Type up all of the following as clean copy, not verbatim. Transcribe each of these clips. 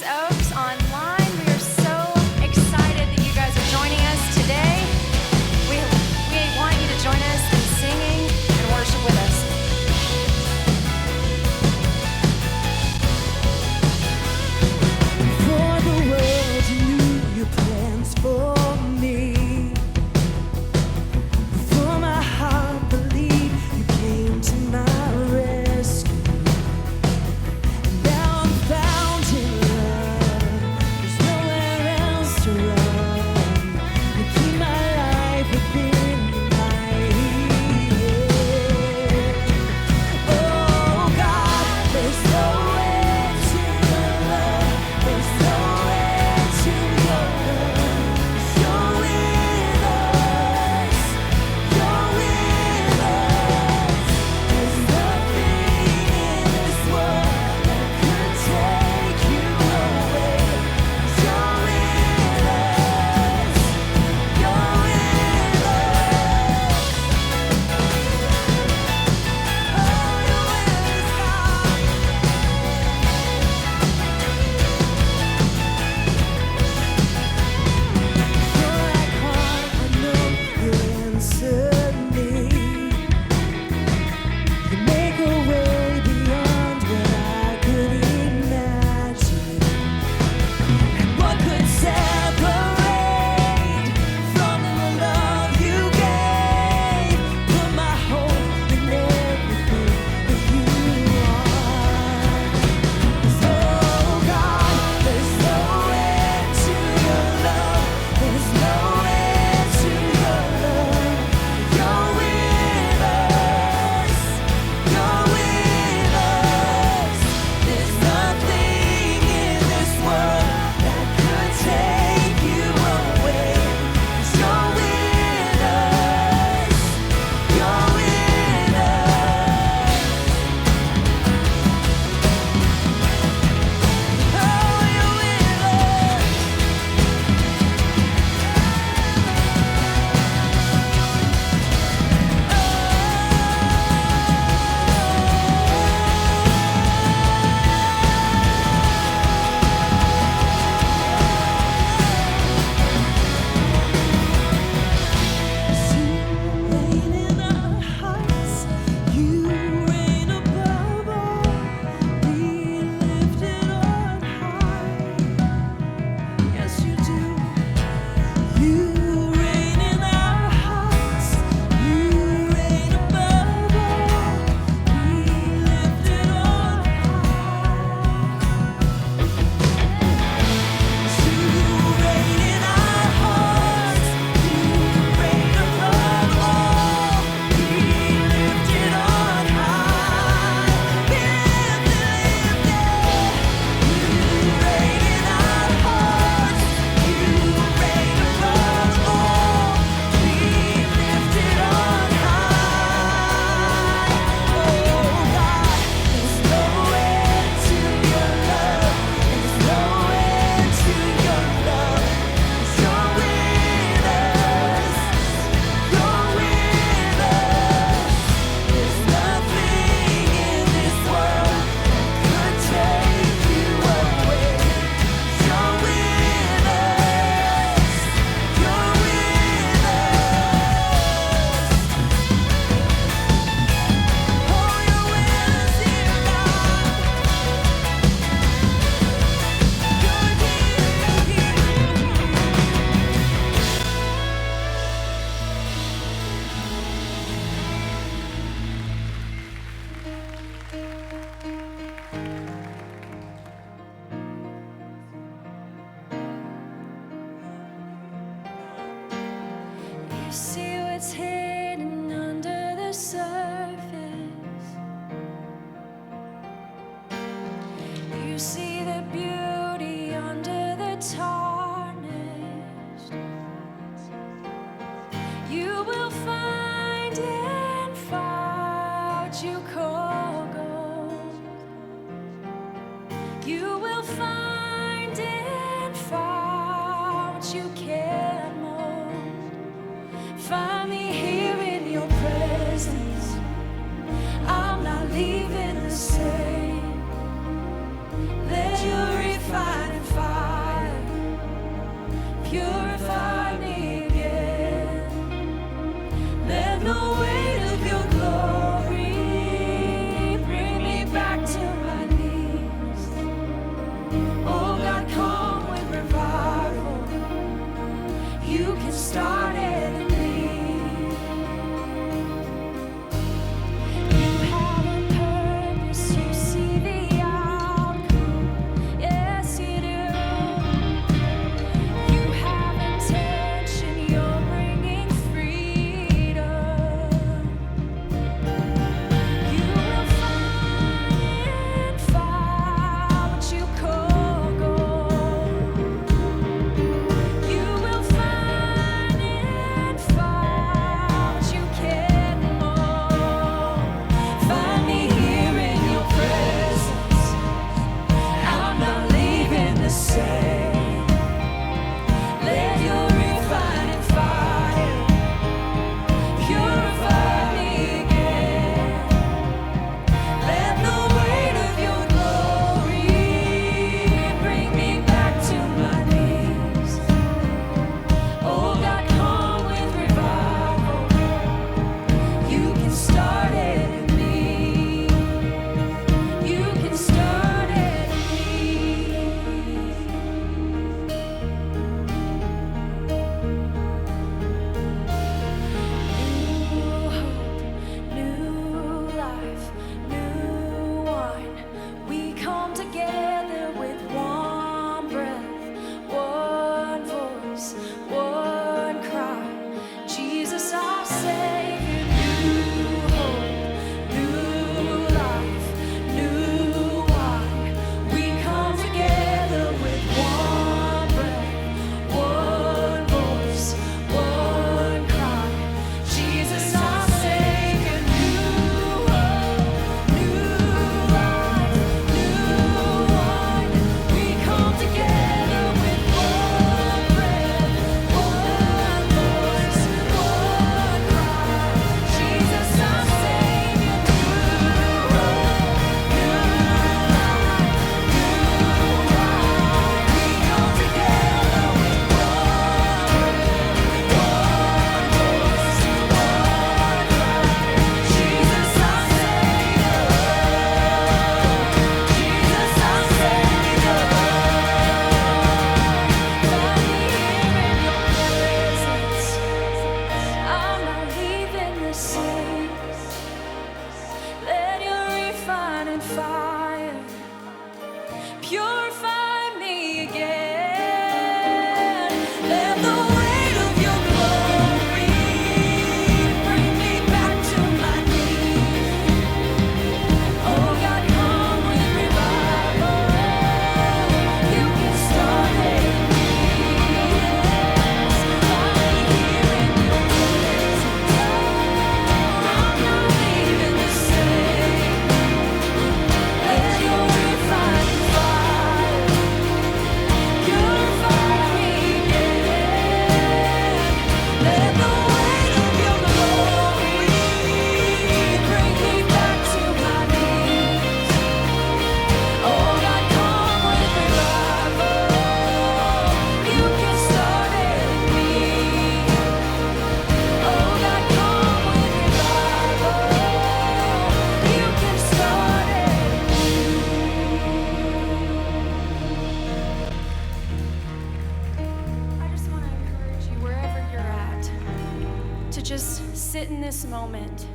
Grace Oaks online. We are so excited that you guys are joining us today. We want you to join us in singing and worship with us. For the world you knew your plans for me. For my heart believed you came to my rescue. And now I'm found in love. There's nowhere else to run. You keep my life within your mighty hand. Oh God, there's no end to your love. There's no end to your love. You're with us. You're with us. There's nothing in this world that could take you away. You're with us. You're with us. Oh, you're with us, God. Before I call, I know you answer me. You make a way beyond what I could imagine. And what could separate from the love you gave? Put my hope in everything that you are. Oh God, there's no end to your love. There's no end to your love. You're with us. You're with us. There's nothing in this world that could take you away. 'Cause you're with us. You're with us. Oh, you're with us. You reign in our hearts. You reign above all. Be lifted on high. Yes, you do. You reign in our hearts. You reign above all. Be lifted on high. You reign in our hearts. You reign above all. Be lifted on high. Be lifted, lifted. You reign in our hearts. You reign above all. Be lifted on high. Oh God, there's no end to your love. There's no end to your love. 'Cause you're with us. You're with us. There's nothing in this world that could take you away. You're with us. You're with us. Oh, you're with us here, God. You're here, You see what's hidden under the surface. You see the beauty under the tarnished. You will find and find what you call gold. You will find and find what you can mold. Find me here in your presence. I'm not leaving the same. Let your refining refining fire. Purify me again. Let the weight of your glory bring me back to my knees. Oh God, come with revival. You can start it in me. Yes, I'm here in your presence. I'm not leaving the same. Let your refining fire purify me again. Let the weight of your glory bring me back to my knees. Oh God, come with revival. You can start it in me. Oh God, come with revival. You can start it in me. I just want to encourage you wherever you're at to just sit in this moment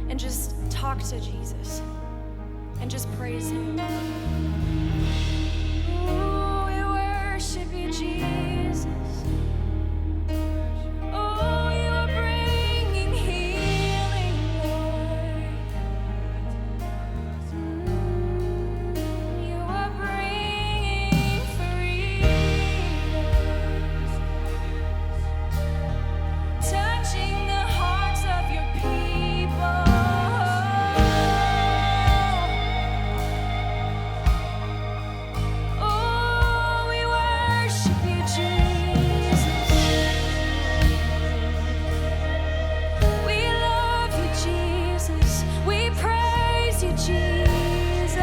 and just talk to Jesus and just praise him. Ooh, we worship you, Jesus. Oh, you are bringing healing, Lord. You are bringing freedom, touching the hearts of your people. Oh, we worship you, Jesus. We love you, Jesus. We praise you, Jesus.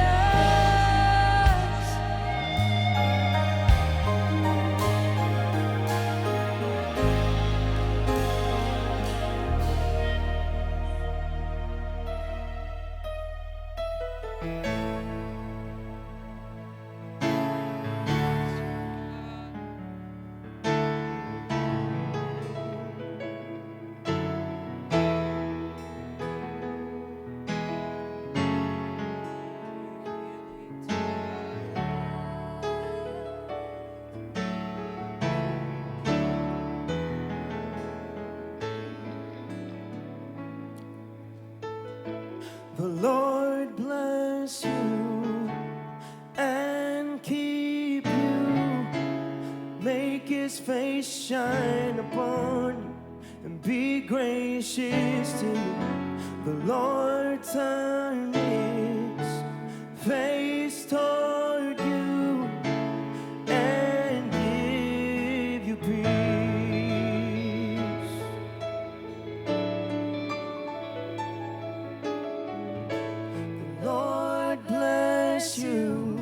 The Lord bless you and keep you. Make his face shine upon you and be gracious to you. The Lord turn his face toward you and give you peace. Lord bless you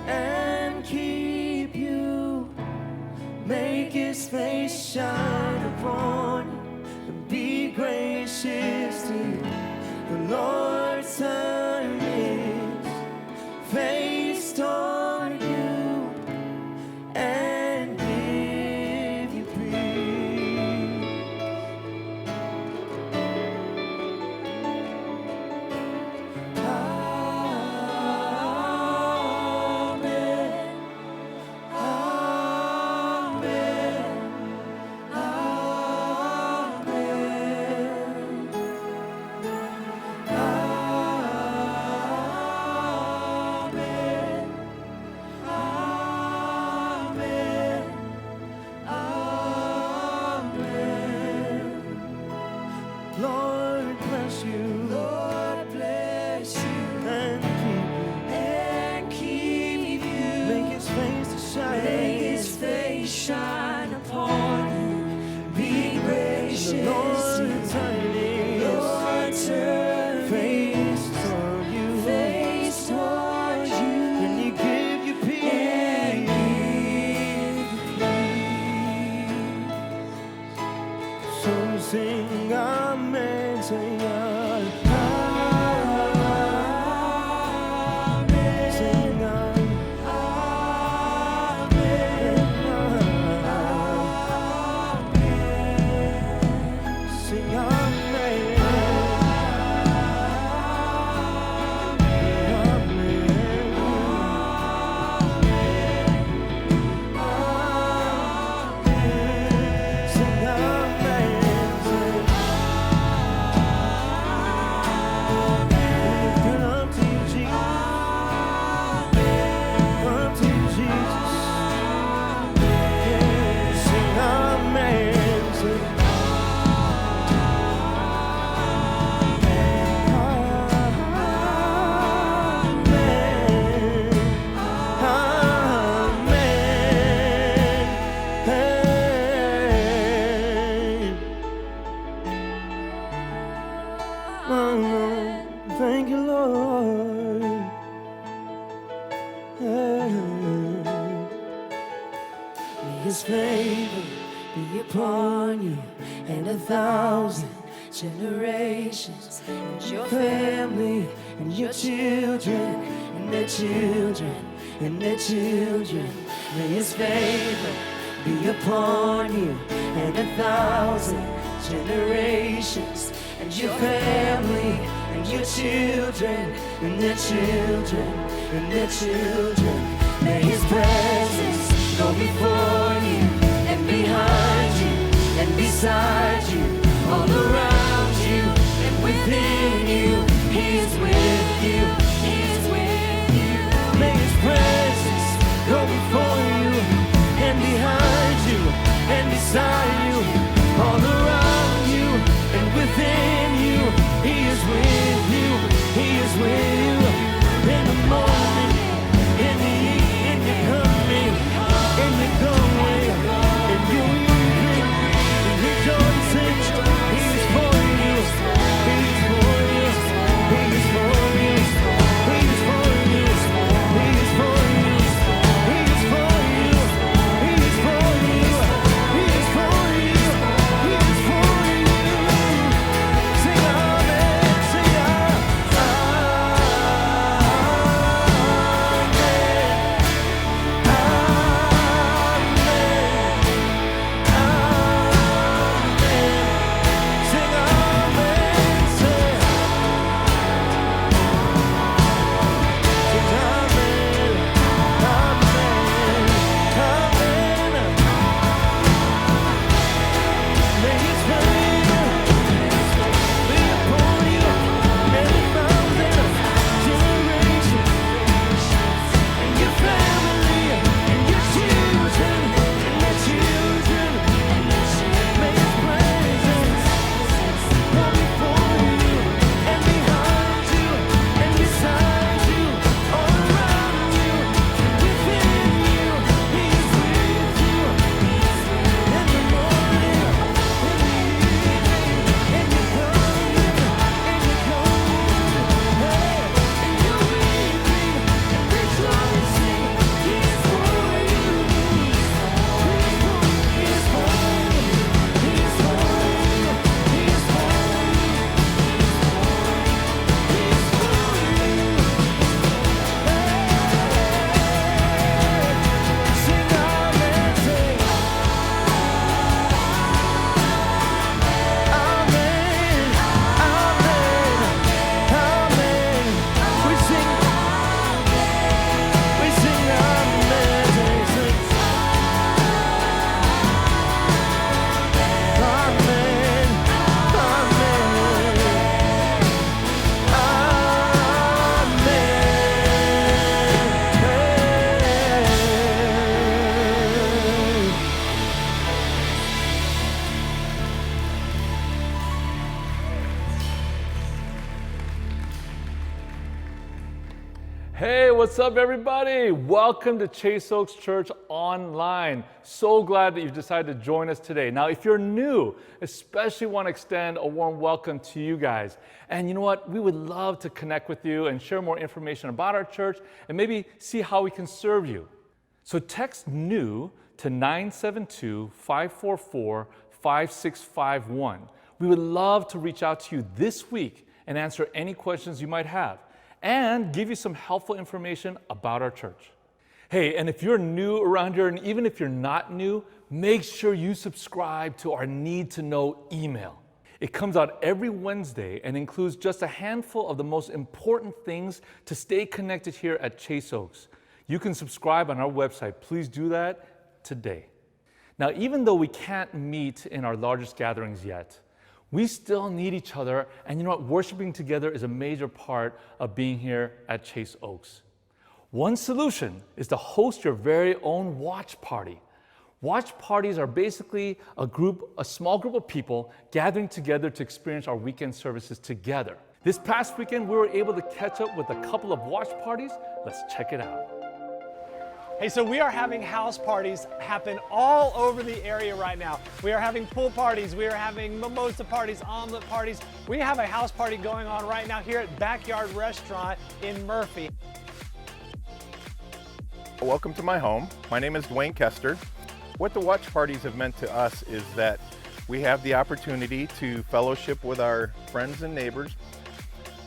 and keep you. Make his face shine upon you and be gracious to you. The Lord turn his face toward you and give you peace. Amen. Amen. Lord. May His favor be upon you and 1,000 generations, and your family, and your children, and their children, and their children. May His favor be upon you and 1,000 generations, and your family, and your children, and their children, and their children. May His presence go before you and behind you and beside you, all around you and within you. He is with you. He is with you. May His presence go before you and behind you and beside you, all around you and within you. He is with you. He is with you. In the morning, in the evening, you're coming, and you're going, and you're weeping, and rejoicing. He is for you. He is for you. He is for you. He is for you. He is for you. He is for you. He is for you. He is for you. He is for you. Sing amen. Sing amen. Hey, what's up, everybody? Welcome to Chase Oaks Church Online. So glad that you've decided to join us today. Now, if you're new, especially want to extend a warm welcome to you guys. And you know what? We would love to connect with you and share more information about our church and maybe see how we can serve you. So text NEW to 972-544-5651. We would love to reach out to you this week and answer any questions you might have, and give you some helpful information about our church. Hey, and if you're new around here, and even if you're not new, make sure you subscribe to our Need to Know email. It comes out every Wednesday and includes just a handful of the most important things to stay connected here at Chase Oaks. You can subscribe on our website. Please do that today. Now, even though we can't meet in our largest gatherings yet, we still need each other, and you know what? Worshiping together is a major part of being here at Chase Oaks. One solution is to host your very own watch party. Watch parties are basically a small group of people gathering together to experience our weekend services together. This past weekend, we were able to catch up with a couple of watch parties. Let's check it out. Hey, so we are having house parties happen all over the area right now. We are having pool parties, we are having mimosa parties, omelet parties. We have a house party going on right now here at Backyard Restaurant in Murphy. Welcome to my home. My name is Dwayne Kester. What the watch parties have meant to us is that we have the opportunity to fellowship with our friends and neighbors.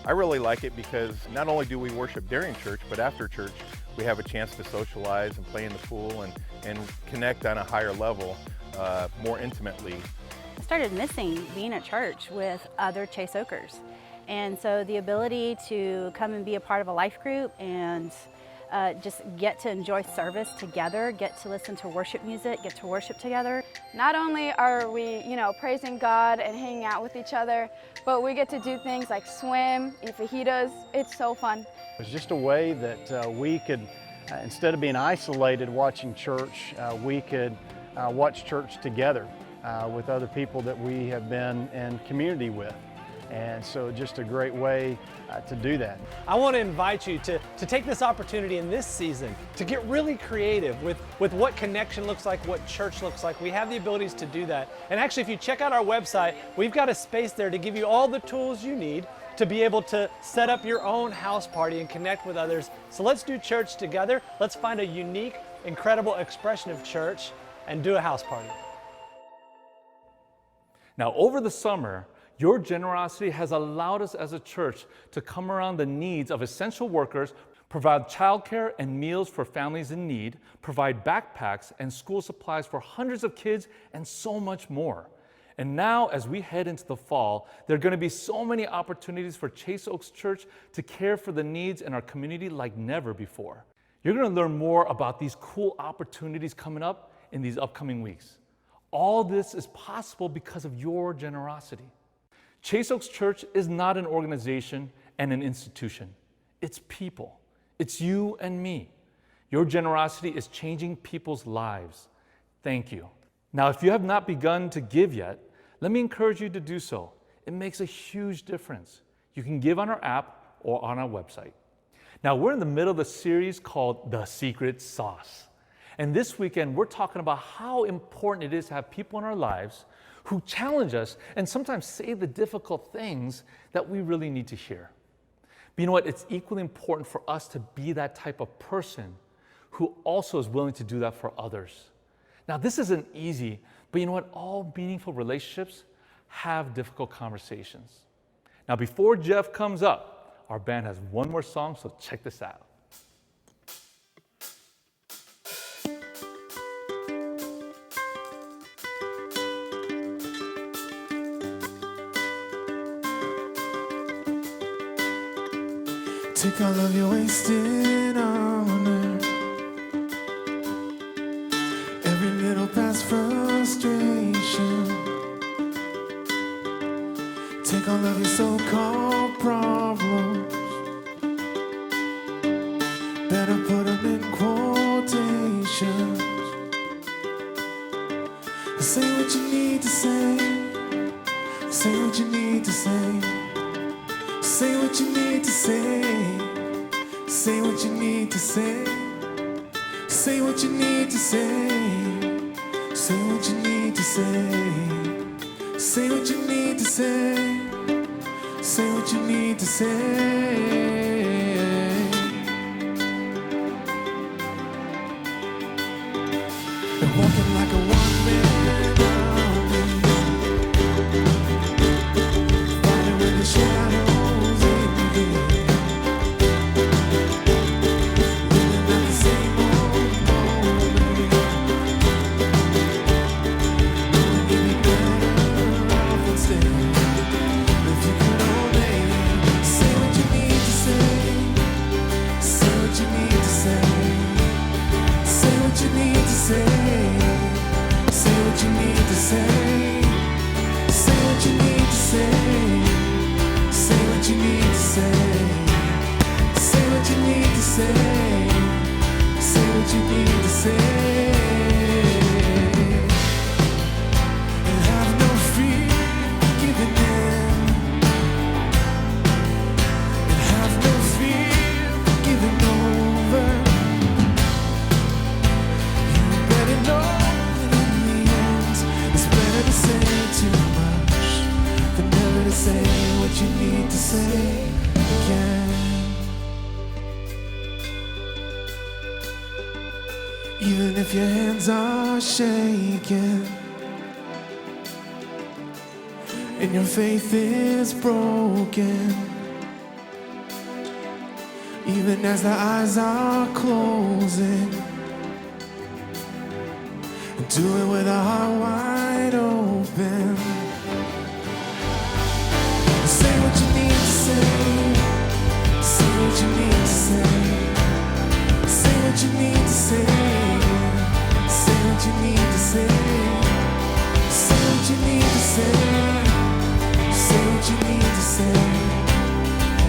I really like it because not only do we worship during church, but after church, we have a chance to socialize and play in the pool and connect on a higher level, more intimately. I started missing being at church with other Chase Oakers. And so the ability to come and be a part of a life group and just get to enjoy service together, get to listen to worship music, get to worship together. Not only are we, praising God and hanging out with each other, but we get to do things like swim, eat fajitas. It's so fun. It was just a way that we could, instead of being isolated watching church, we could watch church together with other people that we have been in community with. And so just a great way to do that. I want to invite you to take this opportunity in this season to get really creative with what connection looks like, what church looks like. We have the abilities to do that. And actually, if you check out our website, we've got a space there to give you all the tools you need to be able to set up your own house party and connect with others. So let's do church together. Let's find a unique, incredible expression of church and do a house party. Now, over the summer, your generosity has allowed us as a church to come around the needs of essential workers, provide childcare and meals for families in need, provide backpacks and school supplies for hundreds of kids, and so much more. And now, as we head into the fall, there are going to be so many opportunities for Chase Oaks Church to care for the needs in our community like never before. You're going to learn more about these cool opportunities coming up in these upcoming weeks. All this is possible because of your generosity. Chase Oaks Church is not an organization and an institution. It's people. It's you and me. Your generosity is changing people's lives. Thank you. Now, if you have not begun to give yet, let me encourage you to do so. It makes a huge difference. You can give on our app or on our website. Now, we're in the middle of a series called The Secret Sauce. And this weekend, we're talking about how important it is to have people in our lives who challenge us and sometimes say the difficult things that we really need to hear. But you know what? It's equally important for us to be that type of person who also is willing to do that for others. Now, this isn't easy, but you know what? All meaningful relationships have difficult conversations. Now, before Jeff comes up, our band has one more song, so check this out. Take all of your wasted honor, every little past frustration. Take all of your so-called problems, better put them in quotations. Say what you need to say, say what you need to say. Say what you need to say, say what you need to say, say what you need to say, say what you need to say, say what you need to say, say what you need to say. They're walking like a one-man army, fighting with the shadows. Even if your hands are shaking and your faith is broken, even as the eyes are closing, do it with a heart wide open. Say what you need to say. Say what you need to say. Say what you need to say. Say what you need to say. Say what you need to say. Say what you need to say.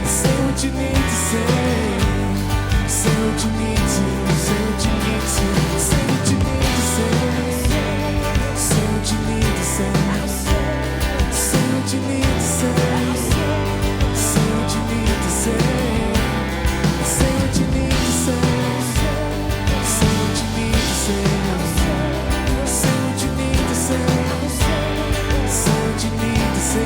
Say what you need to say. Say what you need to. Say what you need to. Say what you need to say. Say what you need to say. Say what you need to say. Say what you need to say. Say what you need to say. Say what you need to say. Say what you need to say. Say what you need to say.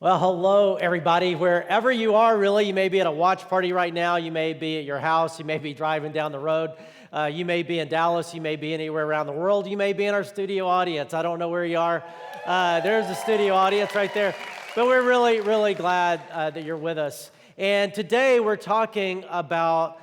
Well, hello, everybody. Wherever you are, really, you may be at a watch party right now. You may be at your house. You may be driving down the road. You may be in Dallas. You may be anywhere around the world. You may be in our studio audience. I don't know where you are. There's the studio audience right there. But we're really, really glad that you're with us. And today we're talking about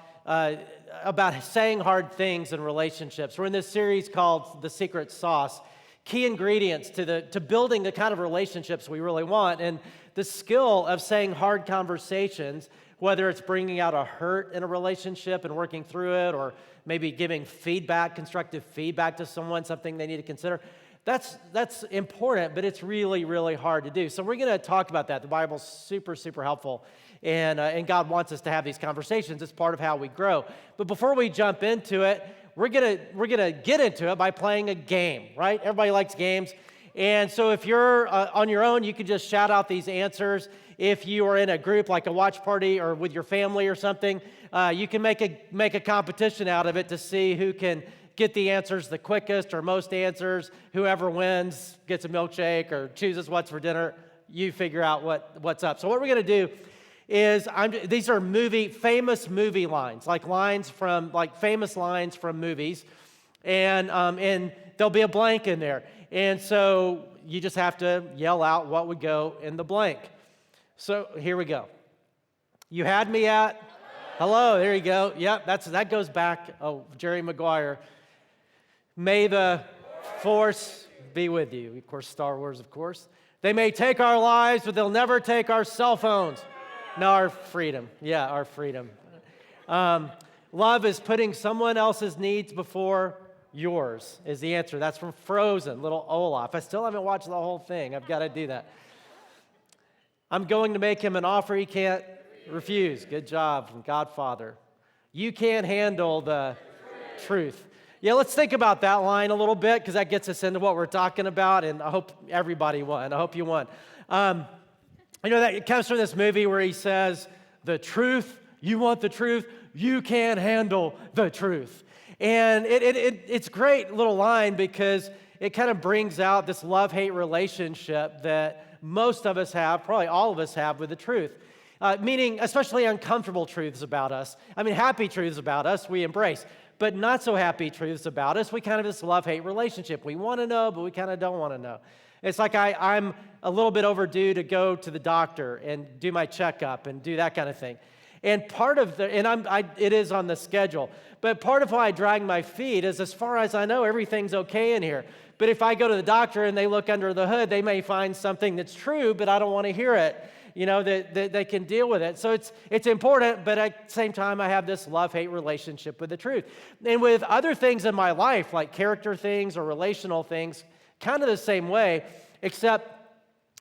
saying hard things in relationships. We're in this series called The Secret Sauce. Key ingredients to building the kind of relationships we really want. And the skill of saying hard conversations, whether it's bringing out a hurt in a relationship and working through it, or maybe giving feedback, constructive feedback to someone, something they need to consider, that's important, but it's really, really hard to do. So we're going to talk about that. The Bible's super, super helpful, and God wants us to have these conversations. It's part of how we grow. But before we jump into it, we're gonna get into it by playing a game, right? Everybody likes games. And so if you're on your own, you can just shout out these answers. If you are in a group like a watch party or with your family or something, you can make a competition out of it to see who can get the answers the quickest or most answers. Whoever wins gets a milkshake or chooses what's for dinner. You figure out what's up. So what we're gonna do is these are famous movie lines, like famous lines from movies, and there'll be a blank in there, and so you just have to yell out what would go in the blank. So here we go. You had me at hello. There you go. Yep, that goes back. Oh, Jerry Maguire. May the Force be with you. Of course, Star Wars. Of course, they may take our lives, but they'll never take our cell phones. No, our freedom. Yeah, our freedom. Love is putting someone else's needs before yours is the answer. That's from Frozen, little Olaf. I still haven't watched the whole thing. I've got to do that. I'm going to make him an offer he can't refuse. Good job from Godfather. You can't handle the truth. Yeah, let's think about that line a little bit because that gets us into what we're talking about, and I hope everybody won. I hope you won. You know, that it comes from this movie where he says, the truth, you want the truth, you can't handle the truth. And it's a great little line because it kind of brings out this love-hate relationship that most of us have, probably all of us have with the truth. Meaning especially uncomfortable truths about us. I mean, happy truths about us we embrace, but not so happy truths about us, we kind of this love-hate relationship. We want to know, but we kind of don't want to know. It's like I'm a little bit overdue to go to the doctor and do my checkup and do that kind of thing. And part of it is on the schedule, but part of why I drag my feet is as far as I know, everything's okay in here. But if I go to the doctor and they look under the hood, they may find something that's true, but I don't want to hear it, that they can deal with it. So it's important, but at the same time, I have this love-hate relationship with the truth. And with other things in my life, like character things or relational things, kind of the same way, except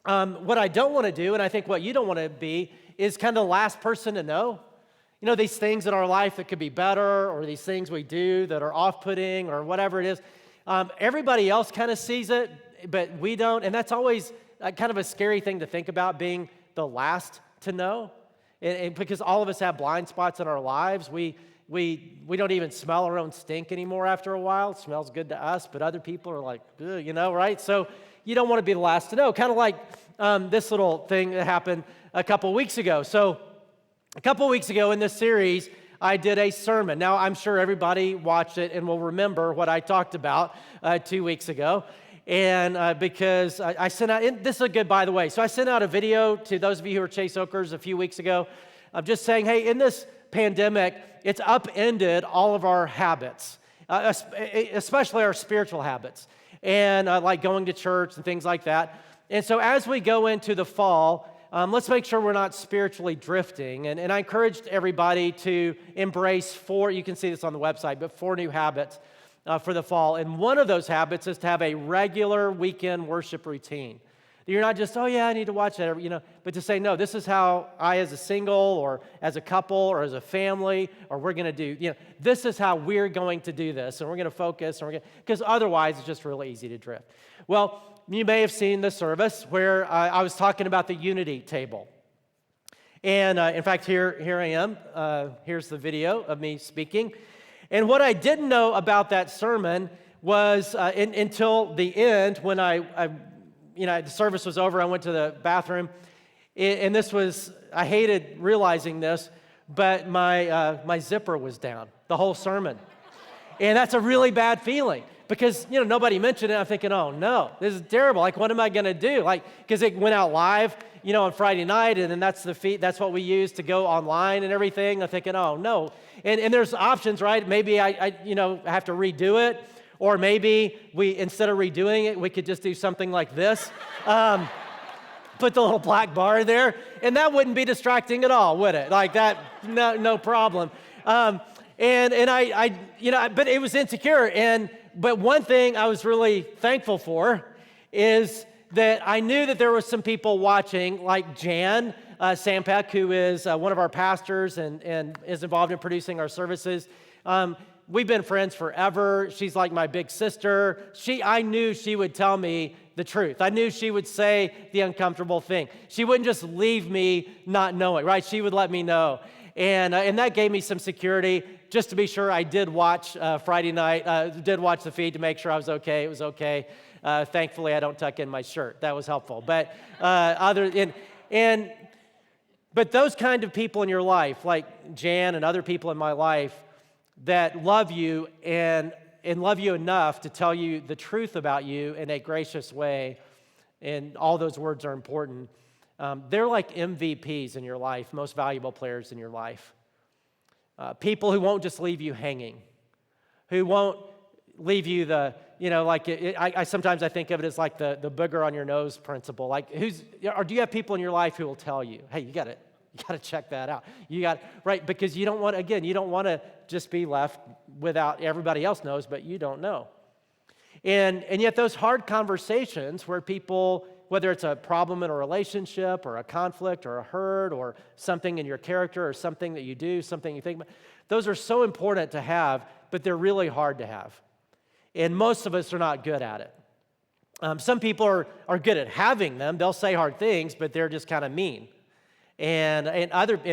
what I don't want to do, and I think what you don't want to be, is kind of the last person to know. These things in our life that could be better, or these things we do that are off-putting, or whatever it is. Everybody else kind of sees it, but we don't, and that's always kind of a scary thing to think about, being the last to know, and because all of us have blind spots in our lives. We don't even smell our own stink anymore after a while. It smells good to us, but other people are like, ugh, right? So you don't want to be the last to know. Kind of like this little thing that happened a couple weeks ago. So a couple weeks ago in this series, I did a sermon. Now, I'm sure everybody watched it and will remember what I talked about 2 weeks ago. And because I sent out, and this is good, by the way. So I sent out a video to those of you who are Chase Oakers a few weeks ago of just saying, hey, in this pandemic, it's upended all of our habits, especially our spiritual habits, and like going to church and things like that. And so as we go into the fall, let's make sure we're not spiritually drifting. And I encouraged everybody to embrace 4, you can see this on the website, but 4 new habits for the fall. And one of those habits is to have a regular weekend worship routine. You're not just, oh yeah, I need to watch that, but to say, no, this is how I as a single or as a couple or as a family, or we're going to do, this is how we're going to do this, and we're going to focus, because otherwise it's just really easy to drift. Well, you may have seen the service where I was talking about the unity table. And in fact, here I am. Here's the video of me speaking. And what I didn't know about that sermon was until the end, when the service was over, I went to the bathroom. And this was, I hated realizing this, but my zipper was down the whole sermon. And that's a really bad feeling. Because, nobody mentioned it. I'm thinking, oh, no, this is terrible. Like, what am I going to do? Because it went out live, on Friday night, and then that's the feed. That's what we use to go online and everything. I'm thinking, oh, no. And there's options, right? Maybe I have to redo it. Or maybe instead of redoing it, we could just do something like this. Put the little black bar there. And that wouldn't be distracting at all, would it? Like that, no problem. And but it was insecure. But one thing I was really thankful for is that I knew that there were some people watching, like Jan Sampek, who is one of our pastors and is involved in producing our services. We've been friends forever. She's like my big sister. I knew she would tell me the truth. I knew she would say the uncomfortable thing. She wouldn't just leave me not knowing, right? She would let me know. And that gave me some security, just to be sure I did watch Friday night, did watch the feed to make sure I was okay. It was okay. Thankfully, I don't tuck in my shirt. That was helpful. But but those kind of people in your life, like Jan and other people in my life, that love you and love you enough to tell you the truth about you in a gracious way, and all those words are important. They're like MVPs in your life, most valuable players in your life. People who won't just leave you hanging, who won't leave you I sometimes I think of it as like the booger on your nose principle. Like do you have people in your life who will tell you, hey, you got to check that out. Right? Because you don't want to just be left without, everybody else knows, but you don't know. And yet those hard conversations where people, whether it's a problem in a relationship or a conflict or a hurt or something in your character or something that you do, something you think about, those are so important to have, but they're really hard to have. And most of us are not good at it. Some people are good at having them. They'll say hard things, but they're just kind of mean. And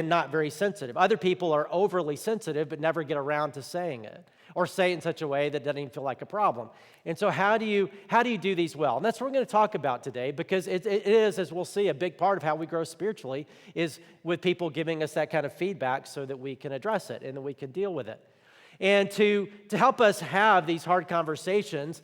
not very sensitive. Other people are overly sensitive but never get around to saying it, or say it in such a way that doesn't even feel like a problem. And so how do you do these well? And that's what we're going to talk about today, because it is, as we'll see, a big part of how we grow spiritually is with people giving us that kind of feedback so that we can address it and that we can deal with it. And to help us have these hard conversations,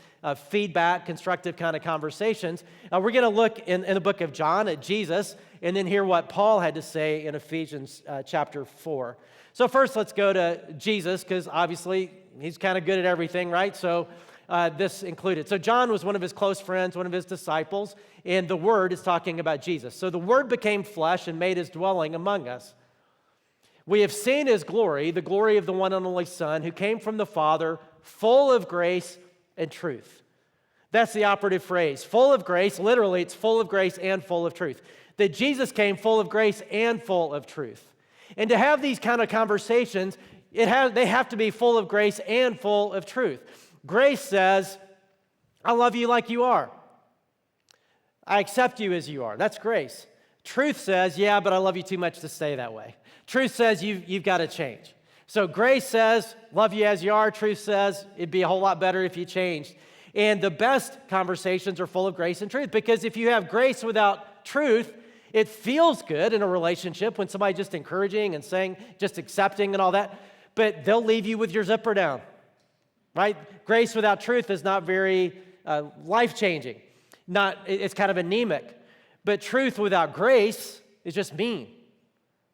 feedback, constructive kind of conversations, we're going to look in the book of John at Jesus and then hear what Paul had to say in Ephesians chapter 4. So first, let's go to Jesus, because obviously he's kind of good at everything, right? So this included. So John was one of his close friends, one of his disciples, and the Word is talking about Jesus. So the Word became flesh and made his dwelling among us. We have seen his glory, the glory of the one and only Son, who came from the Father, full of grace and truth. That's the operative phrase. Full of grace, literally, it's full of grace and full of truth. That Jesus came full of grace and full of truth. And to have these kind of conversations, they have to be full of grace and full of truth. Grace says, I love you like you are. I accept you as you are. That's grace. Truth says, yeah, but I love you too much to stay that way. Truth says you've got to change. So grace says, love you as you are. Truth says, it'd be a whole lot better if you changed. And the best conversations are full of grace and truth, because if you have grace without truth, it feels good in a relationship when somebody's just encouraging and saying, just accepting and all that, but they'll leave you with your zipper down, right? Grace without truth is not very life-changing. It's kind of anemic. But truth without grace is just mean,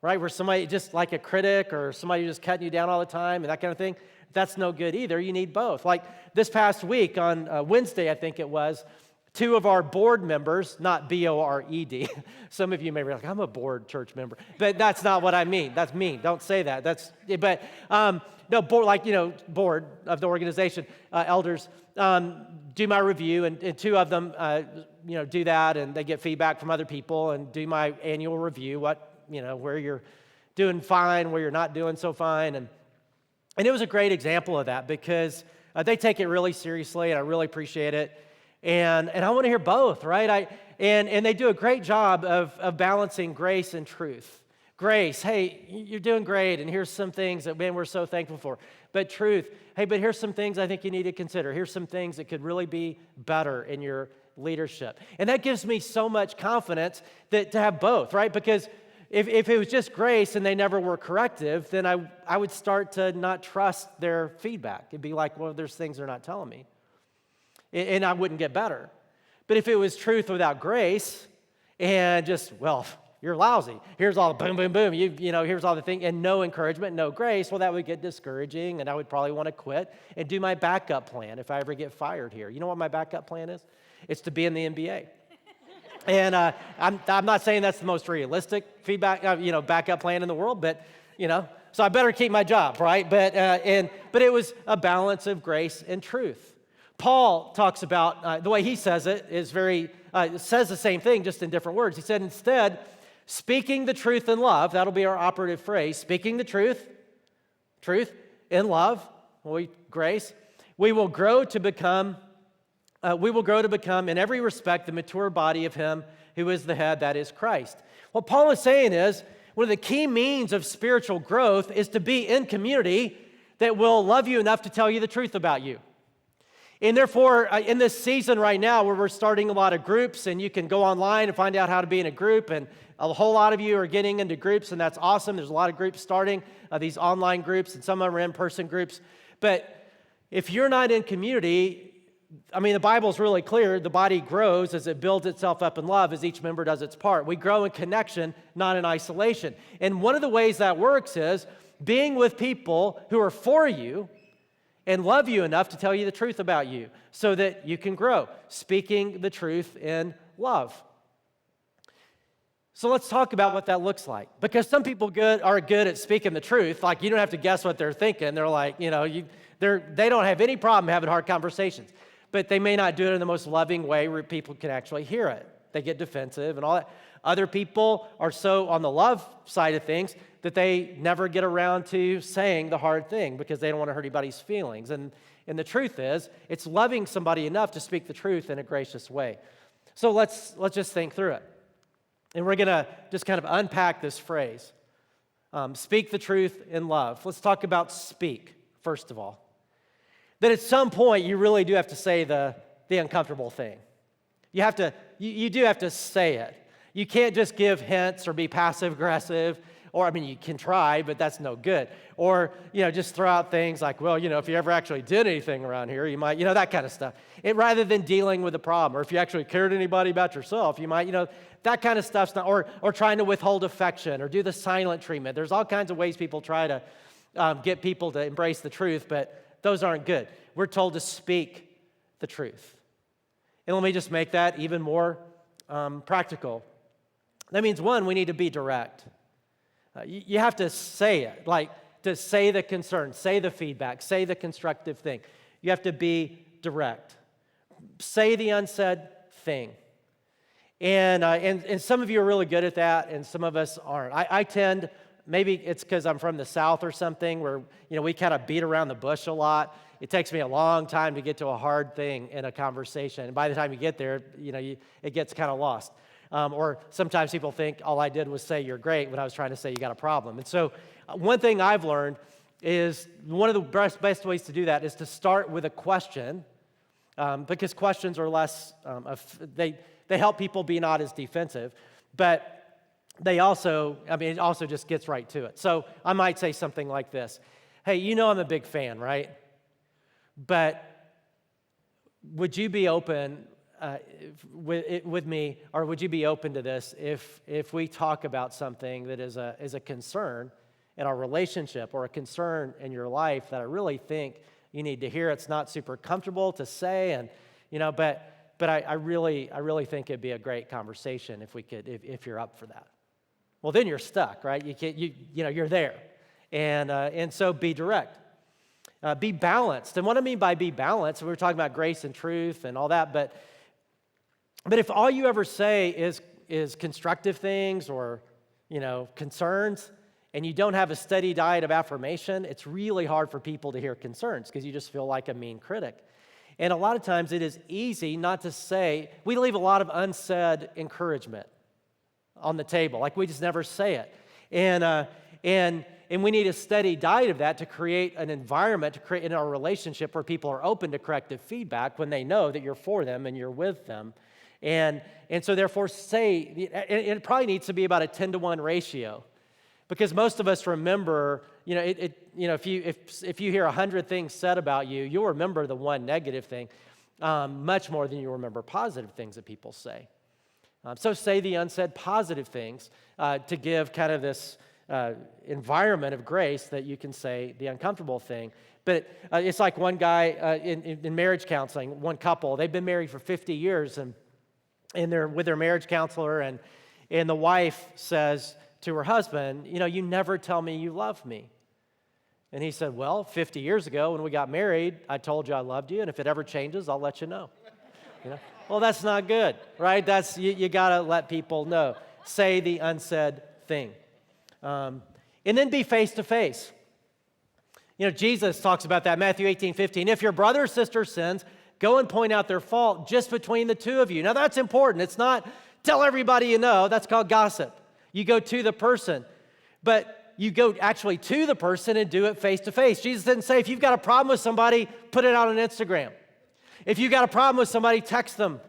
right? Where somebody just like a critic or somebody just cutting you down all the time and that kind of thing, that's no good either. You need both. Like this past week on Wednesday, I think it was, 2 of our board members, not B-O-R-E-D. Some of you may be like, I'm a board church member. But that's not what I mean. That's mean. Don't say that. Board of the organization, elders, do my review, and 2 of them, do that, and they get feedback from other people and do my annual review, where you're doing fine, where you're not doing so fine. And it was a great example of that because they take it really seriously, and I really appreciate it. And I want to hear both, right? And they do a great job of balancing grace and truth. Grace, hey, you're doing great, and here's some things that, man, we're so thankful for. But truth, hey, but here's some things I think you need to consider. Here's some things that could really be better in your leadership. And that gives me so much confidence to have both, right? Because if it was just grace and they never were corrective, then I would start to not trust their feedback. It'd be like, well, there's things they're not telling me. And I wouldn't get better. But if it was truth without grace and just, well, you're lousy. Here's all the boom, boom, boom. Here's all the thing, and no encouragement, no grace. Well, that would get discouraging, and I would probably want to quit and do my backup plan if I ever get fired here. You know what my backup plan is? It's to be in the NBA. And I'm not saying that's the most realistic backup plan in the world, but so I better keep my job, right? But it was a balance of grace and truth. Paul talks about, the way he says it is says the same thing, just in different words. He said, instead, speaking the truth in love, that'll be our operative phrase, speaking the truth in love, grace, we will grow to become in every respect the mature body of him who is the head, that is Christ. What Paul is saying is, one of the key means of spiritual growth is to be in community that will love you enough to tell you the truth about you. And therefore, in this season right now where we're starting a lot of groups, and you can go online and find out how to be in a group, and a whole lot of you are getting into groups, and that's awesome. There's a lot of groups starting, these online groups, and some of them are in-person groups. But if you're not in community, the Bible's really clear. The body grows as it builds itself up in love, as each member does its part. We grow in connection, not in isolation. And one of the ways that works is being with people who are for you and love you enough to tell you the truth about you so that you can grow, speaking the truth in love. So let's talk about what that looks like. Because some people are good at speaking the truth. Like, you don't have to guess what they're thinking. They're like, they don't have any problem having hard conversations. But they may not do it in the most loving way where people can actually hear it. They get defensive and all that. Other people are so on the love side of things that they never get around to saying the hard thing because they don't want to hurt anybody's feelings. And the truth is, it's loving somebody enough to speak the truth in a gracious way. So let's just think through it. And we're going to just kind of unpack this phrase. Speak the truth in love. Let's talk about speak, first of all. That at some point, you really do have to say the uncomfortable thing. You do have to say it. You can't just give hints or be passive-aggressive, or, you can try, but that's no good. Or, just throw out things like, well, if you ever actually did anything around here, you might, that kind of stuff. Rather than dealing with the problem, or if you actually cared anybody about yourself, you might, that kind of stuff's not, or trying to withhold affection, or do the silent treatment. There's all kinds of ways people try to get people to embrace the truth, but those aren't good. We're told to speak the truth. And let me just make that even more practical. That means, one, we need to be direct. You have to say it, like to say the concern, say the feedback, say the constructive thing. You have to be direct. Say the unsaid thing. And some of you are really good at that, and some of us aren't. I tend, maybe it's because I'm from the South or something, where we kind of beat around the bush a lot. It takes me a long time to get to a hard thing in a conversation, and by the time you get there, it gets kind of lost. Or sometimes people think all I did was say you're great when I was trying to say you got a problem. And so one thing I've learned is one of the best ways to do that is to start with a question, because questions are less, they help people be not as defensive, but it also just gets right to it. So I might say something like this: hey, I'm a big fan, right? But would you be open with me, or would you be open to this if we talk about something that is a concern in our relationship, or a concern in your life that I really think you need to hear? It's not super comfortable to say, and but I really think it'd be a great conversation if you're up for that. Well, then you're stuck, right? You're there, and so be direct. Be balanced. And what I mean by be balanced, we were talking about grace and truth and all that, but if all you ever say is constructive things or concerns, and you don't have a steady diet of affirmation, it's really hard for people to hear concerns because you just feel like a mean critic. And a lot of times it is easy not to say. We leave a lot of unsaid encouragement on the table, like we just never say it. And we need a steady diet of that to create an environment, to create in our relationship where people are open to corrective feedback when they know that you're for them and you're with them. And so therefore it probably needs to be about a 10-to-1 ratio, because most of us remember, if you hear 100 things said about you, you'll remember the one negative thing much more than you remember positive things that people say. So say the unsaid positive things to give kind of this environment of grace that you can say the uncomfortable thing. But it's like one guy in marriage counseling, one couple, they've been married for 50 years, and they're with their marriage counselor, and the wife says to her husband, you never tell me you love me. And he said, well, 50 years ago when we got married, I told you I loved you, and if it ever changes, I'll let you know. Well, that's not good, right? That's you got to let people know. Say the unsaid thing. And then be face-to-face. Jesus talks about that, Matthew 18:15. If your brother or sister sins, go and point out their fault just between the two of you. Now, that's important. It's not tell everybody you know. That's called gossip. You go to the person. But you go actually to the person and do it face-to-face. Jesus didn't say, if you've got a problem with somebody, put it out on Instagram. If you've got a problem with somebody, text them.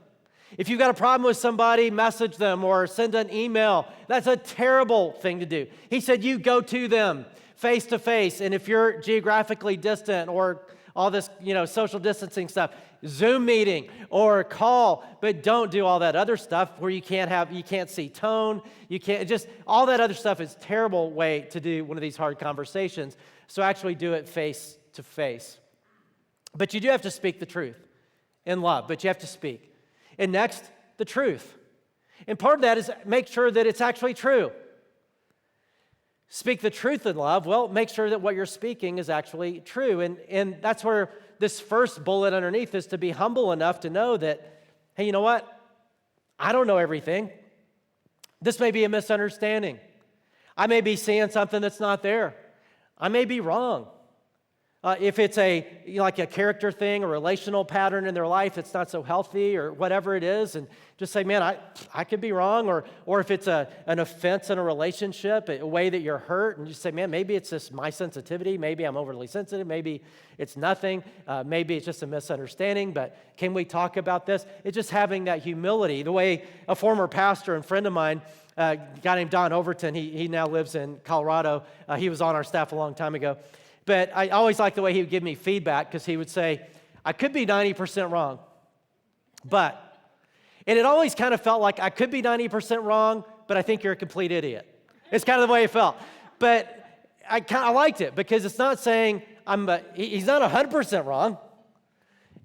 If you've got a problem with somebody, message them or send an email. That's a terrible thing to do. He said, you go to them face-to-face. And if you're geographically distant or all this, social distancing stuff, Zoom meeting or call, but don't do all that other stuff where you can't see tone, all that other stuff is a terrible way to do one of these hard conversations. So actually do it face-to-face. But you do have to speak the truth in love, but you have to speak. And next, the truth. And part of that is make sure that it's actually true. Speak the truth in love. Well, make sure that what you're speaking is actually true. And that's where this first bullet underneath is to be humble enough to know that, hey, you know what? I don't know everything. This may be a misunderstanding. I may be seeing something that's not there. I may be wrong. If it's like a character thing, a relational pattern in their life that's not so healthy or whatever it is, and just say, man, I could be wrong. Or if it's an offense in a relationship, a way that you're hurt, and you say, man, maybe it's just my sensitivity. Maybe I'm overly sensitive. Maybe it's nothing. Maybe it's just a misunderstanding, but can we talk about this? It's just having that humility. The way a former pastor and friend of mine, a guy named Don Overton, he now lives in Colorado. He was on our staff a long time ago. But I always liked the way he would give me feedback, because he would say, I could be 90% wrong, and it always kind of felt like I could be 90% wrong, but I think you're a complete idiot. It's kind of the way it felt. But I liked it, because it's not saying he's not 100% wrong,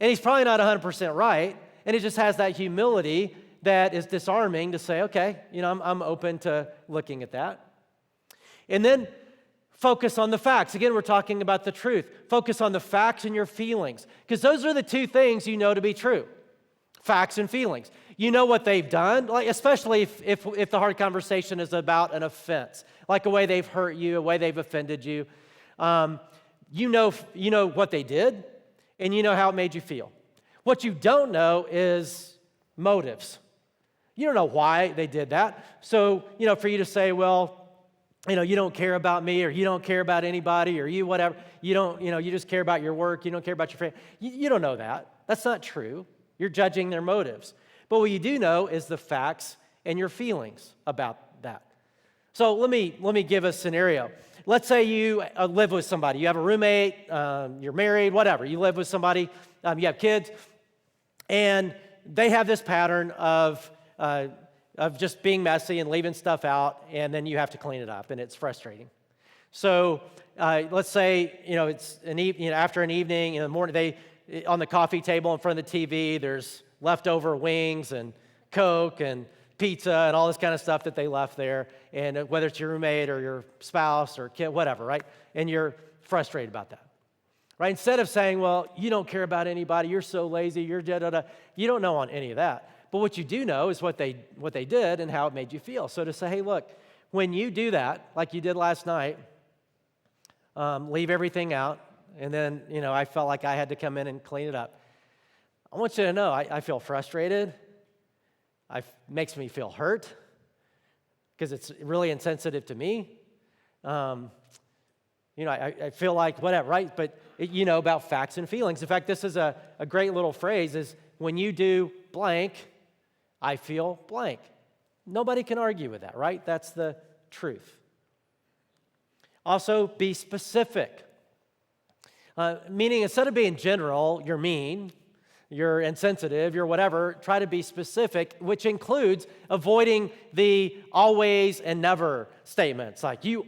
And he's probably not 100% right, and he just has that humility that is disarming to say, okay, I'm open to looking at that. And then focus on the facts. Again, we're talking about the truth. Focus on the facts and your feelings, because those are the two things you know to be true. Facts and feelings. You know what they've done, like especially if the hard conversation is about an offense, like a way they've hurt you, a way they've offended you. You know what they did, and you know how it made you feel. What you don't know is motives. You don't know why they did that. So, for you to say, well, you don't care about me, or you don't care about anybody, or you whatever, you just care about your work, you don't care about your family. You don't know that. That's not true. You're judging their motives. But what you do know is the facts and your feelings about that. So let me give a scenario. Let's say you live with somebody. You have a roommate, you're married, whatever. You live with somebody, you have kids, and they have this pattern of just being messy and leaving stuff out, and then you have to clean it up, and it's frustrating. So let's say it's after an evening in the morning, on the coffee table in front of the TV, there's leftover wings and Coke and pizza and all this kind of stuff that they left there, and whether it's your roommate or your spouse or kid, whatever, right? And you're frustrated about that, right? Instead of saying, well, you don't care about anybody, you're so lazy, you're da-da-da, you don't know on any of that. But what you do know is what they did and how it made you feel. So to say, hey, look, when you do that, like you did last night, leave everything out, and then, I felt like I had to come in and clean it up. I want you to know I feel frustrated. Makes me feel hurt because it's really insensitive to me. I feel like whatever, right? But about facts and feelings. In fact, this is a great little phrase is when you do blank, I feel blank. Nobody can argue with that, right? That's the truth. Also, be specific. Meaning instead of being general, you're mean, you're insensitive, you're whatever, try to be specific, which includes avoiding the always and never statements. Like you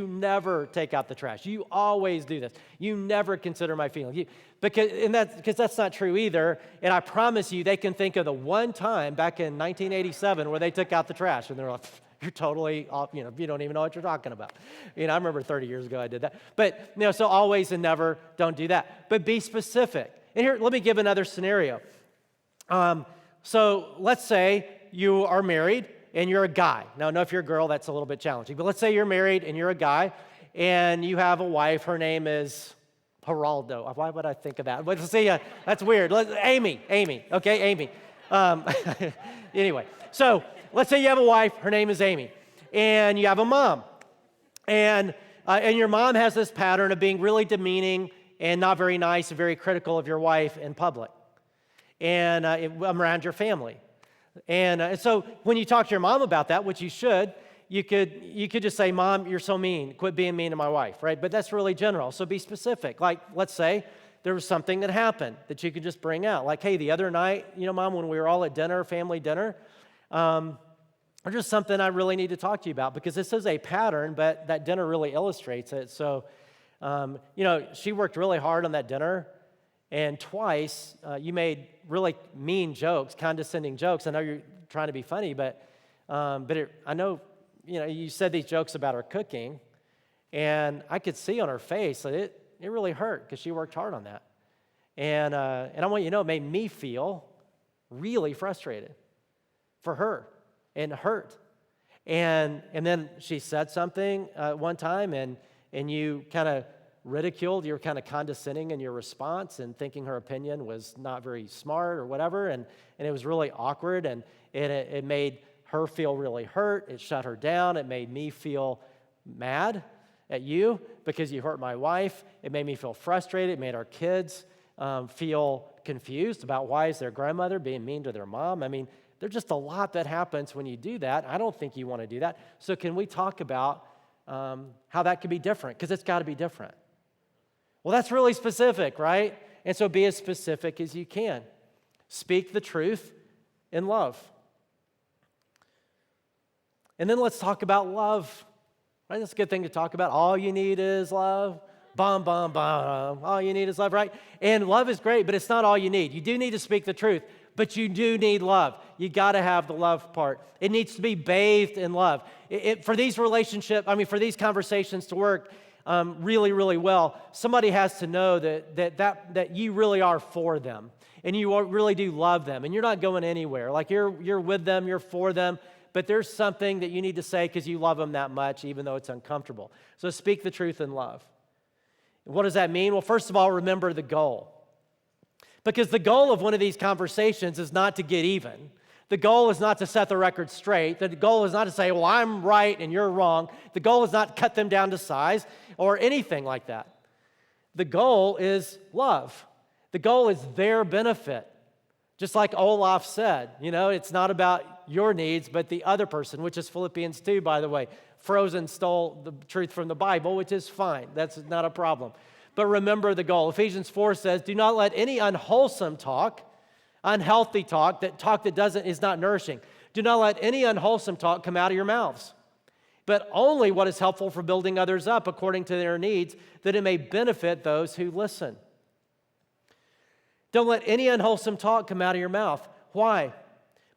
never take out the trash. You always do this. You never consider my feelings. Because that's not true either. And I promise you, they can think of the one time back in 1987 where they took out the trash and they're like, you're totally off, you don't even know what you're talking about. I remember 30 years ago I did that. But, so always and never, don't do that. But be specific. And here, let me give another scenario. So let's say you are married and you're a guy. Now, I know if you're a girl, that's a little bit challenging. But let's say you're married and you're a guy and you have a wife. Her name is Geraldo. Why would I think of that? Let's see, that's weird. Amy. Okay, Amy. Anyway, so let's say you have a wife. Her name is Amy. And you have a mom. And your mom has this pattern of being really demeaning and not very nice and very critical of your wife in public and around your family. And so when you talk to your mom about that, which you should, you could just say, Mom, you're so mean. Quit being mean to my wife, right? But that's really general. So be specific. Like, let's say there was something that happened that you could just bring out. Like, hey, the other night, Mom, when we were all at dinner, family dinner, or just something I really need to talk to you about because this is a pattern, but that dinner really illustrates it. So, she worked really hard on that dinner, and twice you made really mean jokes, condescending jokes. I know you're trying to be funny, but I know, you said these jokes about her cooking, and I could see on her face that it really hurt because she worked hard on that. And I want you to know it made me feel really frustrated for her and hurt. And then she said something one time, and you kind of ridiculed, you were kind of condescending in your response and thinking her opinion was not very smart or whatever, and it was really awkward, and it made her feel really hurt. It shut her down. It made me feel mad at you because you hurt my wife. It made me feel frustrated. It made our kids feel confused about why is their grandmother being mean to their mom. I mean, there's just a lot that happens when you do that. I don't think you want to do that. So can we talk about how that could be different? Because it's got to be different. Well, that's really specific, right? And so be as specific as you can. Speak the truth in love. And then let's talk about love. Right? That's a good thing to talk about. All you need is love. Bum, bum, bum. All you need is love, right? And love is great, but it's not all you need. You do need to speak the truth, but you do need love. You got to have the love part. It needs to be bathed in love. For these for these conversations to work really, really well, somebody has to know that you really are for them, and you really do love them, and you're not going anywhere. Like you're with them, you're for them, but there's something that you need to say because you love them that much, even though it's uncomfortable. So speak the truth in love. What does that mean? Well, first of all, remember the goal. Because the goal of one of these conversations is not to get even. The goal is not to set the record straight. The goal is not to say, well, I'm right and you're wrong. The goal is not to cut them down to size or anything like that. The goal is love. The goal is their benefit. Just like Olaf said, it's not about your needs, but the other person, which is Philippians 2, by the way. Frozen stole the truth from the Bible, which is fine. That's not a problem. But remember the goal. Ephesians 4 says, do not let any unwholesome talk, unhealthy talk that is not nourishing. Do not let any unwholesome talk come out of your mouths, but only what is helpful for building others up according to their needs, that it may benefit those who listen. Don't let any unwholesome talk come out of your mouth. Why?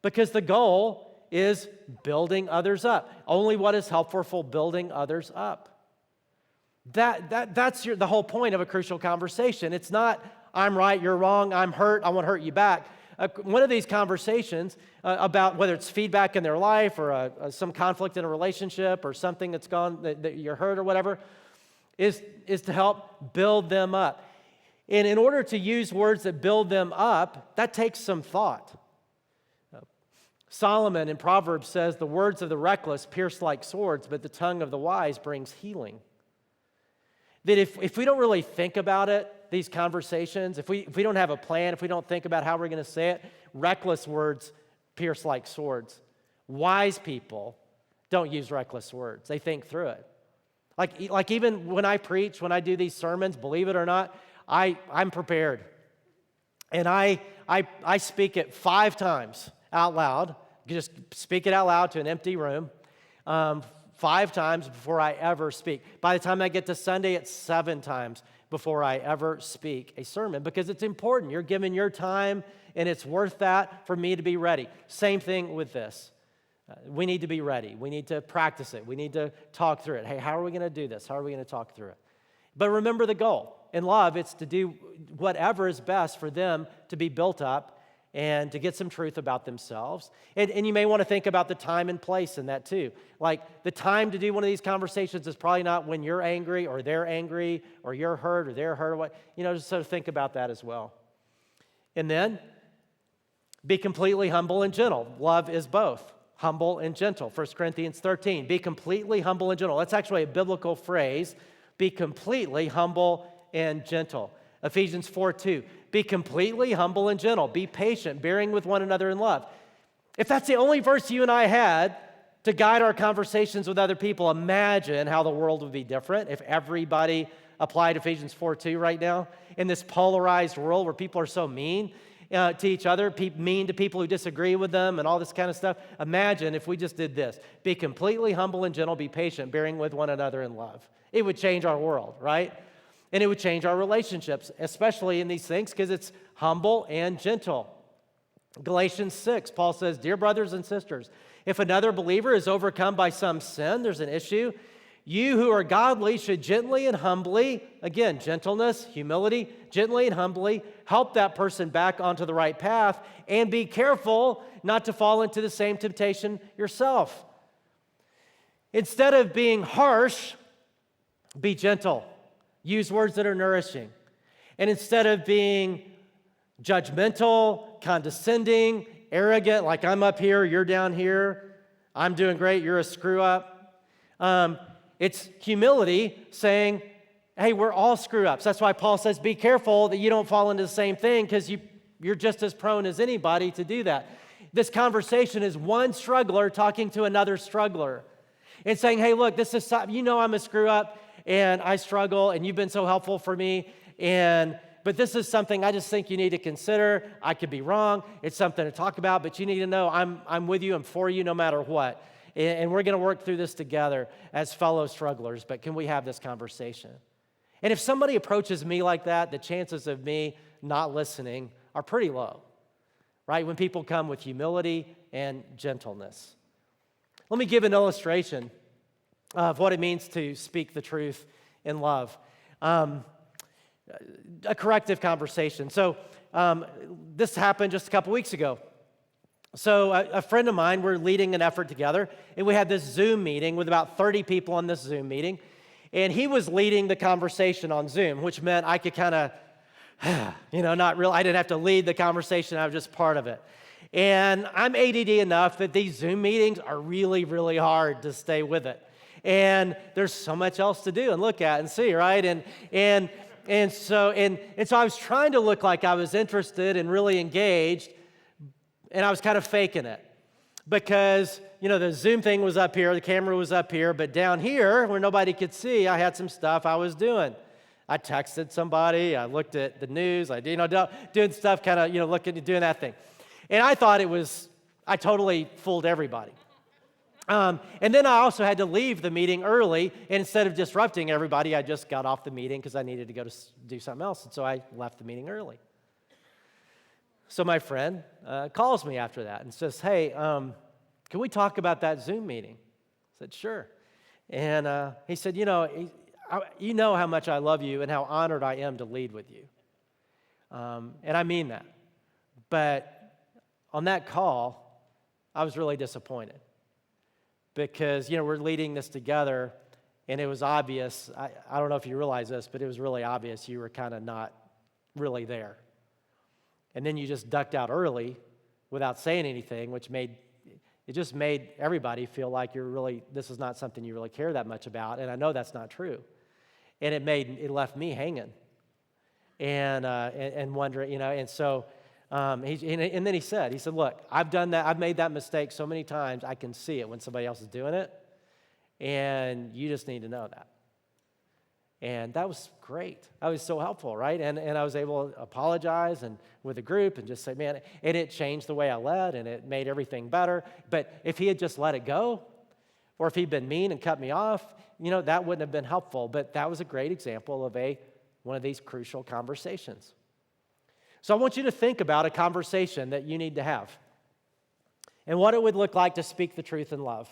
Because the goal is building others up. Only what is helpful for building others up. That's the whole point of a crucial conversation. It's not, I'm right, you're wrong, I'm hurt, I want to hurt you back. One of these conversations about whether it's feedback in their life or some conflict in a relationship or something that's gone, that you're hurt or whatever, is to help build them up. And in order to use words that build them up, that takes some thought. Solomon in Proverbs says, the words of the reckless pierce like swords, but the tongue of the wise brings healing. That if we don't really think about it, these conversations, if we don't have a plan, if we don't think about how we're going to say it, reckless words pierce like swords. Wise people don't use reckless words. They think through it. Like even when I preach, when I do these sermons, believe it or not, I'm prepared. And I speak it 5 times out loud. Just speak it out loud to an empty room 5 times before I ever speak. By the time I get to Sunday, it's 7 times before I ever speak a sermon, because it's important. You're giving your time, and it's worth that for me to be ready. Same thing with this. We need to be ready. We need to practice it. We need to talk through it. Hey, how are we going to do this? How are we going to talk through it? But remember the goal. In love, it's to do whatever is best for them to be built up and to get some truth about themselves. And you may want to think about the time and place in that too. Like the time to do one of these conversations is probably not when you're angry or they're angry or you're hurt or they're hurt or what. Just sort of think about that as well. And then be completely humble and gentle. Love is both humble and gentle. 1 Corinthians 13, be completely humble and gentle. That's actually a biblical phrase. Be completely humble and gentle. Ephesians 4:2, be completely humble and gentle. Be patient, bearing with one another in love. If that's the only verse you and I had to guide our conversations with other people, imagine how the world would be different if everybody applied Ephesians 4:2 right now in this polarized world where people are so mean to each other, mean to people who disagree with them and all this kind of stuff. Imagine if we just did this. Be completely humble and gentle, be patient, bearing with one another in love. It would change our world, right? And it would change our relationships, especially in these things, because it's humble and gentle. Galatians 6, Paul says, dear brothers and sisters, if another believer is overcome by some sin, there's an issue, you who are godly should gently and humbly, again, gentleness, humility, gently and humbly help that person back onto the right path, and be careful not to fall into the same temptation yourself. Instead of being harsh, be gentle. Use words that are nourishing. And instead of being judgmental, condescending, arrogant, like I'm up here, you're down here, I'm doing great, you're a screw up. It's humility saying, hey, we're all screw-ups. That's why Paul says, be careful that you don't fall into the same thing, because you're just as prone as anybody to do that. This conversation is one struggler talking to another struggler and saying, hey, look, this is, I'm a screw-up and I struggle and you've been so helpful for me, but this is something I just think you need to consider. I could be wrong. It's something to talk about, but you need to know I'm with you and for you no matter what. And we're going to work through this together as fellow strugglers, but can we have this conversation? And if somebody approaches me like that, the chances of me not listening are pretty low, right? When people come with humility and gentleness. Let me give an illustration of what it means to speak the truth in love. A corrective conversation. So this happened just a couple weeks ago. So a friend of mine, we're leading an effort together, and we had this Zoom meeting with about 30 people on this Zoom meeting, and he was leading the conversation on Zoom, which meant I could kind of, I didn't have to lead the conversation, I was just part of it. And I'm ADD enough that these Zoom meetings are really, really hard to stay with it. And there's so much else to do and look at and see, right? And so I was trying to look like I was interested and really engaged, and I was kind of faking it. Because, the Zoom thing was up here, the camera was up here, but down here, where nobody could see, I had some stuff I was doing. I texted somebody, I looked at the news, I did, doing stuff, kind of, doing that thing. And I thought I totally fooled everybody. And then I also had to leave the meeting early, and instead of disrupting everybody, I just got off the meeting because I needed to go to do something else, and so I left the meeting early. So my friend calls me after that and says, hey, can we talk about that Zoom meeting? I said, sure. And he said, you know how much I love you and how honored I am to lead with you. And I mean that. But on that call, I was really disappointed because, we're leading this together, and it was obvious. I don't know if you realize this, but it was really obvious you were kind of not really there. And then you just ducked out early without saying anything, which just made everybody feel like this is not something you really care that much about, and I know that's not true. And it left me hanging and wondering, and so and then he said, look, I've done that, I've made that mistake so many times, I can see it when somebody else is doing it, and you just need to know that. And that was great. That was so helpful, right? And I was able to apologize and with the group and just say, man, and it changed the way I led, and it made everything better. But if he had just let it go, or if he'd been mean and cut me off, that wouldn't have been helpful. But that was a great example of one of these crucial conversations. So I want you to think about a conversation that you need to have and what it would look like to speak the truth in love.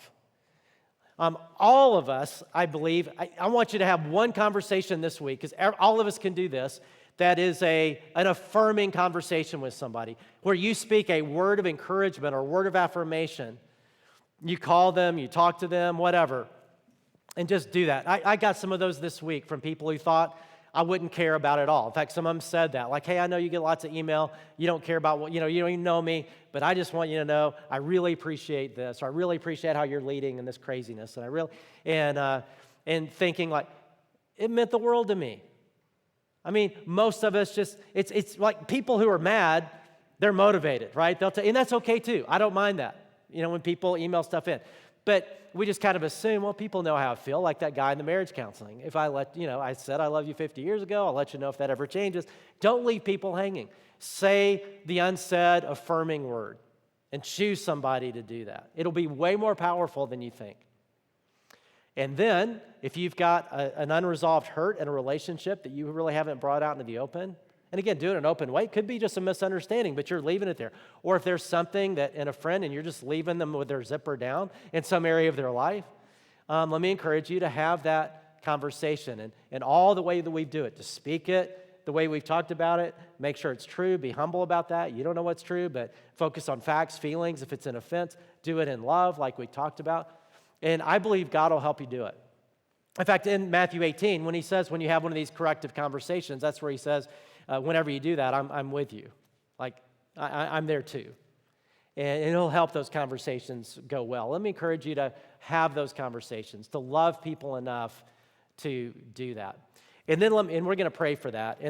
All of us, I believe, I want you to have one conversation this week, because all of us can do this, that is an affirming conversation with somebody, where you speak a word of encouragement or word of affirmation. You call them, you talk to them, whatever, and just do that. I got some of those this week from people who thought I wouldn't care about it at all. In fact, some of them said that, like, hey, I know you get lots of email, you don't care about you don't even know me, but I just want you to know I really appreciate this, or I really appreciate how you're leading in this craziness, and thinking like it meant the world to me. I mean, most of us it's like people who are mad, they're motivated, right? And that's okay too. I don't mind that, when people email stuff in. But we just kind of assume, well, people know how I feel, like that guy in the marriage counseling. If I said I love you 50 years ago, I'll let you know if that ever changes. Don't leave people hanging. Say the unsaid, affirming word, and choose somebody to do that. It'll be way more powerful than you think. And then, if you've got an unresolved hurt in a relationship that you really haven't brought out into the open, and again, do it in an open way. It could be just a misunderstanding, but you're leaving it there. Or if there's something that in a friend and you're just leaving them with their zipper down in some area of their life, let me encourage you to have that conversation and all the way that we do it, to speak it the way we've talked about it, make sure it's true, be humble about that. You don't know what's true, but focus on facts, feelings. If it's an offense, do it in love like we talked about. And I believe God will help you do it. In fact, in Matthew 18, when he says, when you have one of these corrective conversations, that's where he says, whenever you do that, I'm with you. Like, I'm there too. And it'll help those conversations go well. Let me encourage you to have those conversations, to love people enough to do that. And then we're going to pray for that.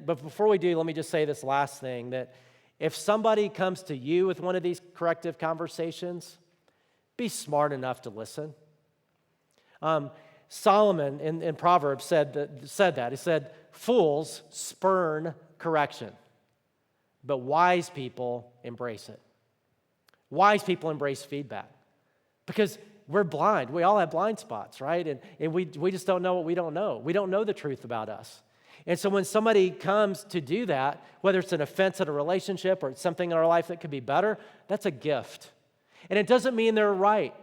But before we do, let me just say this last thing, that if somebody comes to you with one of these corrective conversations, be smart enough to listen. Solomon in Proverbs said that. He said, fools spurn correction, but wise people embrace it. Wise people embrace feedback because we're blind. We all have blind spots, right? And we just don't know what we don't know. We don't know the truth about us. And so when somebody comes to do that, whether it's an offense in a relationship or it's something in our life that could be better, that's a gift. And it doesn't mean they're right.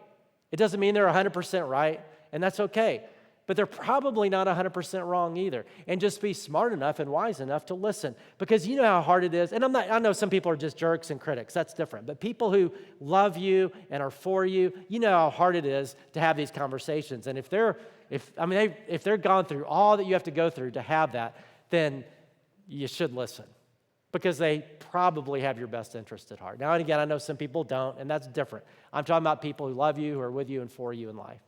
It doesn't mean they're 100% right, and that's okay. But they're probably not 100% wrong either. And just be smart enough and wise enough to listen. Because you know how hard it is. And I know some people are just jerks and critics. That's different. But people who love you and are for you, you know how hard it is to have these conversations. And if they're gone through all that you have to go through to have that, then you should listen. Because they probably have your best interest at heart. Now, and again, I know some people don't, and that's different. I'm talking about people who love you, who are with you and for you in life.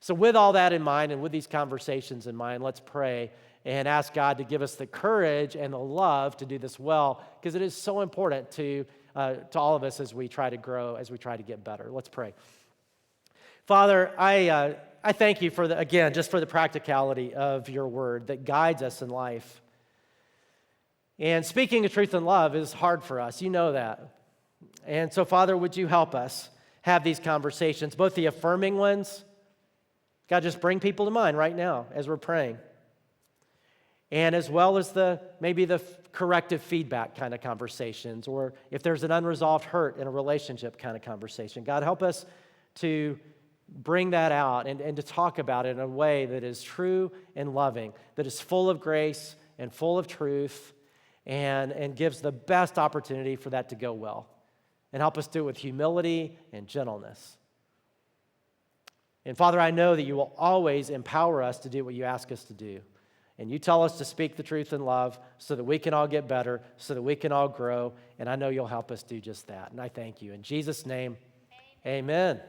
So with all that in mind and with these conversations in mind, let's pray and ask God to give us the courage and the love to do this well, because it is so important to all of us as we try to grow, as we try to get better. Let's pray. Father, I thank you for just for the practicality of your word that guides us in life. And speaking of truth and love is hard for us. You know that. And so, Father, would you help us have these conversations, both the affirming ones. God, just bring people to mind right now as we're praying. And as well as maybe the corrective feedback kind of conversations, or if there's an unresolved hurt in a relationship kind of conversation. God, help us to bring that out and to talk about it in a way that is true and loving, that is full of grace and full of truth, and gives the best opportunity for that to go well. And help us do it with humility and gentleness. And Father, I know that you will always empower us to do what you ask us to do. And you tell us to speak the truth in love so that we can all get better, so that we can all grow. And I know you'll help us do just that. And I thank you. In Jesus' name, amen.